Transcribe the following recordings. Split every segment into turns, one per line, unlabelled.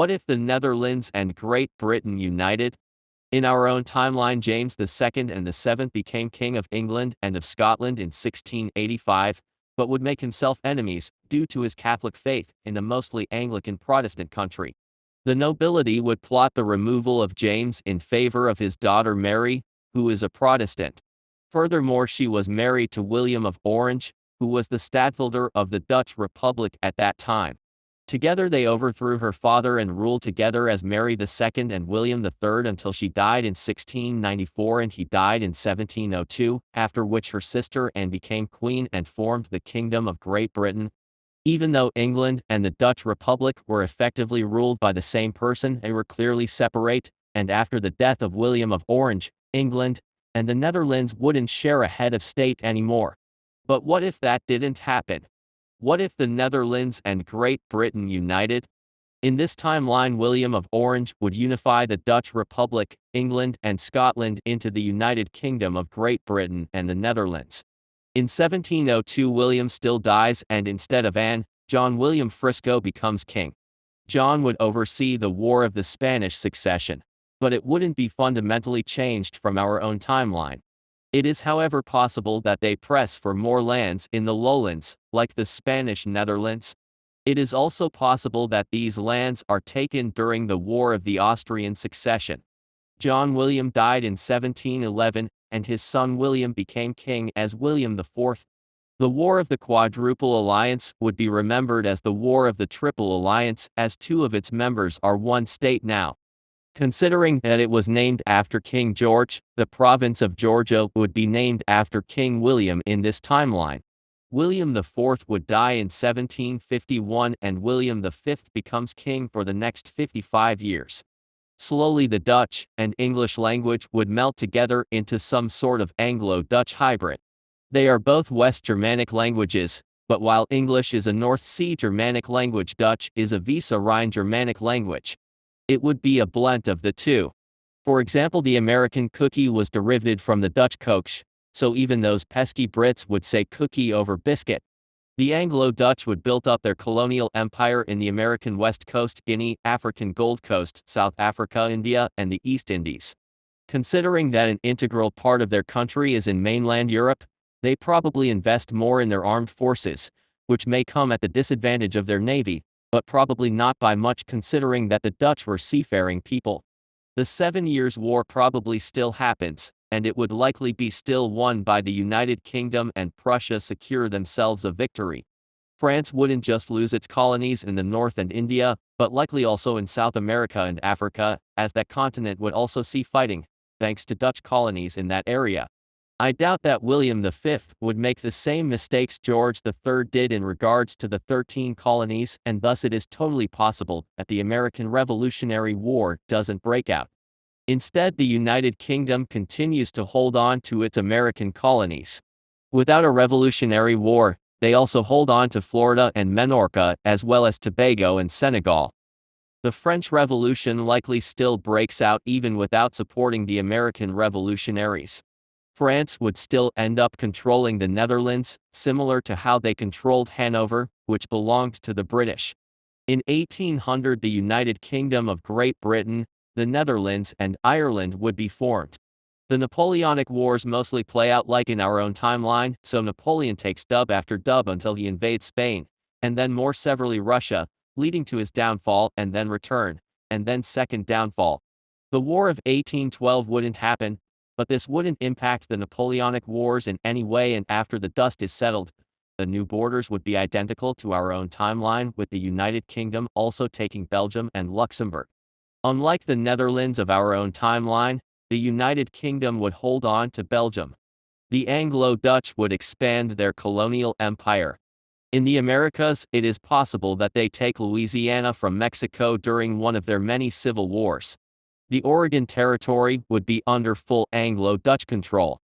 What if the Netherlands and Great Britain united? In our own timeline, James II and VII became King of England and of Scotland in 1685, but would make himself enemies, due to his Catholic faith, in a mostly Anglican Protestant country. The nobility would plot the removal of James in favor of his daughter Mary, who is a Protestant. Furthermore, she was married to William of Orange, who was the stadtholder of the Dutch Republic at that time. Together they overthrew her father and ruled together as Mary II and William III until she died in 1694 and he died in 1702, after which her sister Anne became queen and formed the Kingdom of Great Britain. Even though England and the Dutch Republic were effectively ruled by the same person, they were clearly separate, and after the death of William of Orange, England and the Netherlands wouldn't share a head of state anymore. But what if that didn't happen? What if the Netherlands and Great Britain united? In this timeline, William of Orange would unify the Dutch Republic, England and Scotland into the United Kingdom of Great Britain and the Netherlands. In 1702, William still dies, and instead of Anne, John William Frisco becomes king. John would oversee the War of the Spanish Succession, but it wouldn't be fundamentally changed from our own timeline. It is, however, possible that they press for more lands in the lowlands, like the Spanish Netherlands. It is also possible that these lands are taken during the War of the Austrian Succession. John William died in 1711, and his son William became king as William IV. The War of the Quadruple Alliance would be remembered as the War of the Triple Alliance, as two of its members are one state now. Considering that it was named after King George, the province of Georgia would be named after King William in this timeline. William IV would die in 1751 and William V becomes king for the next 55 years. Slowly the Dutch and English language would melt together into some sort of Anglo-Dutch hybrid. They are both West Germanic languages, but while English is a North Sea Germanic language, Dutch is a Visa Rhine Germanic language. It would be a blend of the two. For example, the American cookie was derived from the Dutch koekje, so even those pesky Brits would say cookie over biscuit. The Anglo-Dutch would build up their colonial empire in the American West Coast, Guinea, African Gold Coast, South Africa, India, and the East Indies. Considering that an integral part of their country is in mainland Europe, they probably invest more in their armed forces, which may come at the disadvantage of their navy, but probably not by much considering that the Dutch were seafaring people. The 7 Years' War probably still happens, and it would likely be still won by the United Kingdom, and Prussia secure themselves a victory. France wouldn't just lose its colonies in the north and India, but likely also in South America and Africa, as that continent would also see fighting, thanks to Dutch colonies in that area. I doubt that William V would make the same mistakes George III did in regards to the 13 colonies, and thus it is totally possible that the American Revolutionary War doesn't break out. Instead, the United Kingdom continues to hold on to its American colonies. Without a Revolutionary War, they also hold on to Florida and Menorca, as well as Tobago and Senegal. The French Revolution likely still breaks out even without supporting the American revolutionaries. France would still end up controlling the Netherlands, similar to how they controlled Hanover, which belonged to the British. In 1800, the United Kingdom of Great Britain, the Netherlands, and Ireland would be formed. The Napoleonic Wars mostly play out like in our own timeline, so Napoleon takes dub after dub until he invades Spain, and then more severely Russia, leading to his downfall and then return, and then second downfall. The War of 1812 wouldn't happen, but this wouldn't impact the Napoleonic Wars in any way, and after the dust is settled, the new borders would be identical to our own timeline, with the United Kingdom also taking Belgium and Luxembourg. Unlike the Netherlands of our own timeline, the United Kingdom would hold on to Belgium. The Anglo-Dutch would expand their colonial empire. In the Americas, it is possible that they take Louisiana from Mexico during one of their many civil wars. The Oregon Territory would be under full Anglo-Dutch control.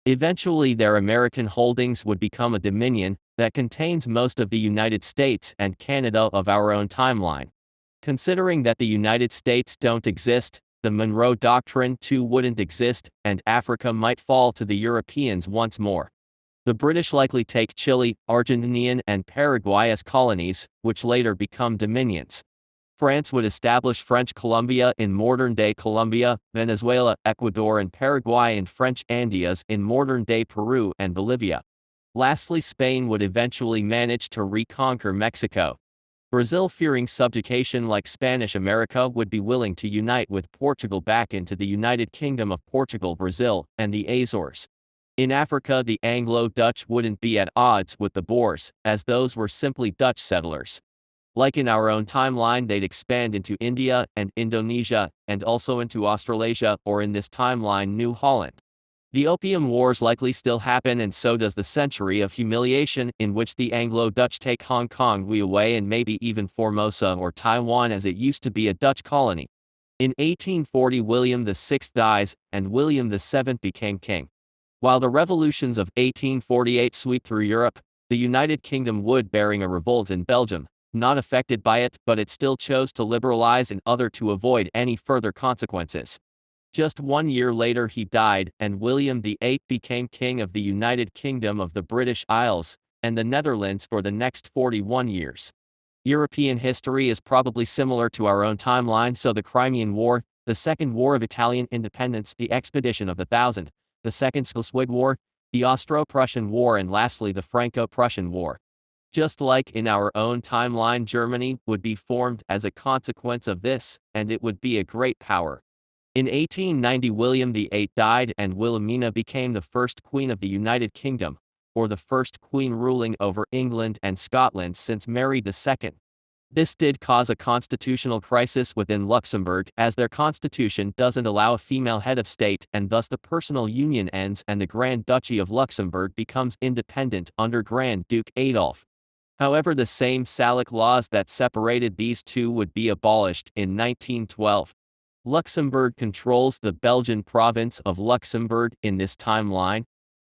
Eventually, their American holdings would become a dominion that contains most of the United States and Canada of our own timeline. Considering that the United States don't exist, the Monroe Doctrine too wouldn't exist, and Africa might fall to the Europeans once more. The British likely take Chile, Argentina, and Paraguay as colonies, which later become dominions. France would establish French Colombia in modern-day Colombia, Venezuela, Ecuador and Paraguay and French Andes in modern-day Peru and Bolivia. Lastly, Spain would eventually manage to reconquer Mexico. Brazil, fearing subjugation like Spanish America, would be willing to unite with Portugal back into the United Kingdom of Portugal, Brazil, and the Azores. In Africa, the Anglo-Dutch wouldn't be at odds with the Boers, as those were simply Dutch settlers. Like in our own timeline, they'd expand into India and Indonesia, and also into Australasia, or in this timeline, New Holland. The Opium Wars likely still happen, and so does the century of humiliation in which the Anglo-Dutch take Hong Kong away and maybe even Formosa or Taiwan, as it used to be a Dutch colony. In 1840, William VI dies, and William VII became king. While the revolutions of 1848 sweep through Europe, the United Kingdom would bearing a revolt in Belgium, not affected by it, but it still chose to liberalize and other to avoid any further consequences. Just 1 year later he died, and William VIII became king of the United Kingdom of the British Isles and the Netherlands for the next 41 years. European history is probably similar to our own timeline, so the Crimean War, the Second War of Italian Independence, the Expedition of the Thousand, the Second Schleswig War, the Austro-Prussian War, and lastly the Franco-Prussian War. Just like in our own timeline, Germany would be formed as a consequence of this, and it would be a great power. In 1890, William VIII died, and Wilhelmina became the first queen of the United Kingdom, or the first queen ruling over England and Scotland since Mary II. This did cause a constitutional crisis within Luxembourg, as their constitution doesn't allow a female head of state, and thus the personal union ends and the Grand Duchy of Luxembourg becomes independent under Grand Duke Adolf. However, the same Salic laws that separated these two would be abolished in 1912. Luxembourg controls the Belgian province of Luxembourg in this timeline.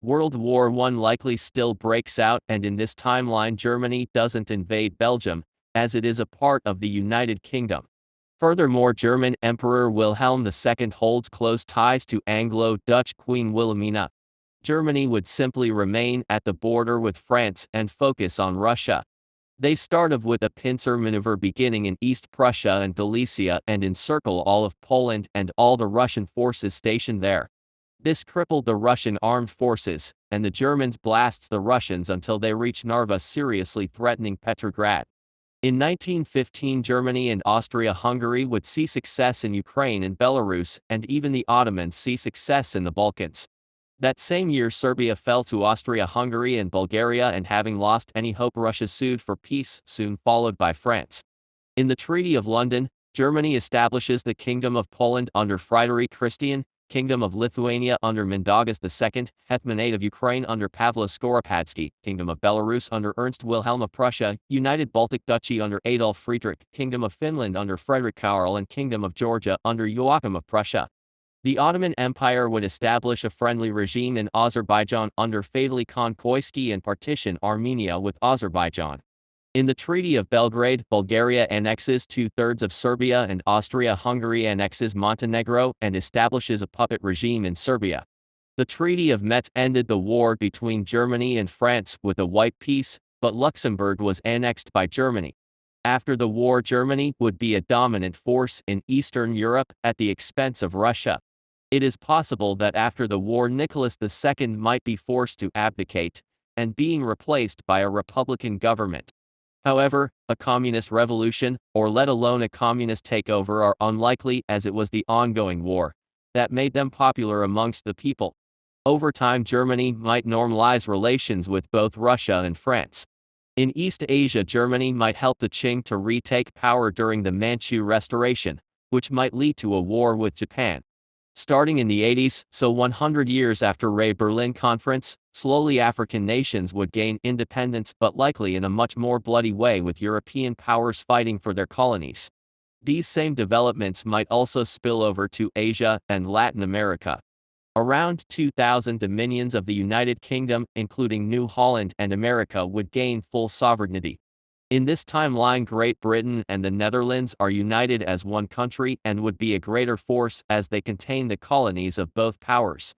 World War I likely still breaks out, and in this timeline Germany doesn't invade Belgium, as it is a part of the United Kingdom. Furthermore, German Emperor Wilhelm II holds close ties to Anglo-Dutch Queen Wilhelmina. Germany would simply remain at the border with France and focus on Russia. They started with a pincer maneuver beginning in East Prussia and Galicia and encircle all of Poland and all the Russian forces stationed there. This crippled the Russian armed forces, and the Germans blasts the Russians until they reach Narva, seriously threatening Petrograd. In 1915, Germany and Austria-Hungary would see success in Ukraine and Belarus, and even the Ottomans see success in the Balkans. That same year, Serbia fell to Austria-Hungary and Bulgaria, and having lost any hope, Russia sued for peace, soon followed by France. In the Treaty of London, Germany establishes the Kingdom of Poland under Frederick Christian, Kingdom of Lithuania under Mindaugas II, Hetmanate of Ukraine under Pavlo Skoropadsky, Kingdom of Belarus under Ernst Wilhelm of Prussia, United Baltic Duchy under Adolf Friedrich, Kingdom of Finland under Frederick Karl, and Kingdom of Georgia under Joachim of Prussia. The Ottoman Empire would establish a friendly regime in Azerbaijan under Fadli Khan Koisky and partition Armenia with Azerbaijan. In the Treaty of Belgrade, Bulgaria annexes 2/3 of Serbia and Austria-Hungary annexes Montenegro and establishes a puppet regime in Serbia. The Treaty of Metz ended the war between Germany and France with a white peace, but Luxembourg was annexed by Germany. After the war, Germany would be a dominant force in Eastern Europe at the expense of Russia. It is possible that after the war Nicholas II might be forced to abdicate, and being replaced by a republican government. However, a communist revolution, or let alone a communist takeover, are unlikely, as it was the ongoing war that made them popular amongst the people. Over time, Germany might normalize relations with both Russia and France. In East Asia, Germany might help the Qing to retake power during the Manchu Restoration, which might lead to a war with Japan. Starting in the 80s, so 100 years after Ray Berlin Conference, slowly African nations would gain independence, but likely in a much more bloody way, with European powers fighting for their colonies. These same developments might also spill over to Asia and Latin America. Around 2,000 dominions of the United Kingdom, including New Holland and America, would gain full sovereignty. In this timeline, Great Britain and the Netherlands are united as one country and would be a greater force as they contain the colonies of both powers.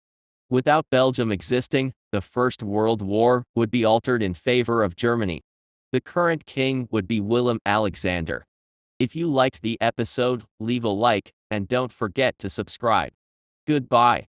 Without Belgium existing, the First World War would be altered in favor of Germany. The current king would be Willem Alexander. If you liked the episode, leave a like, and don't forget to subscribe. Goodbye.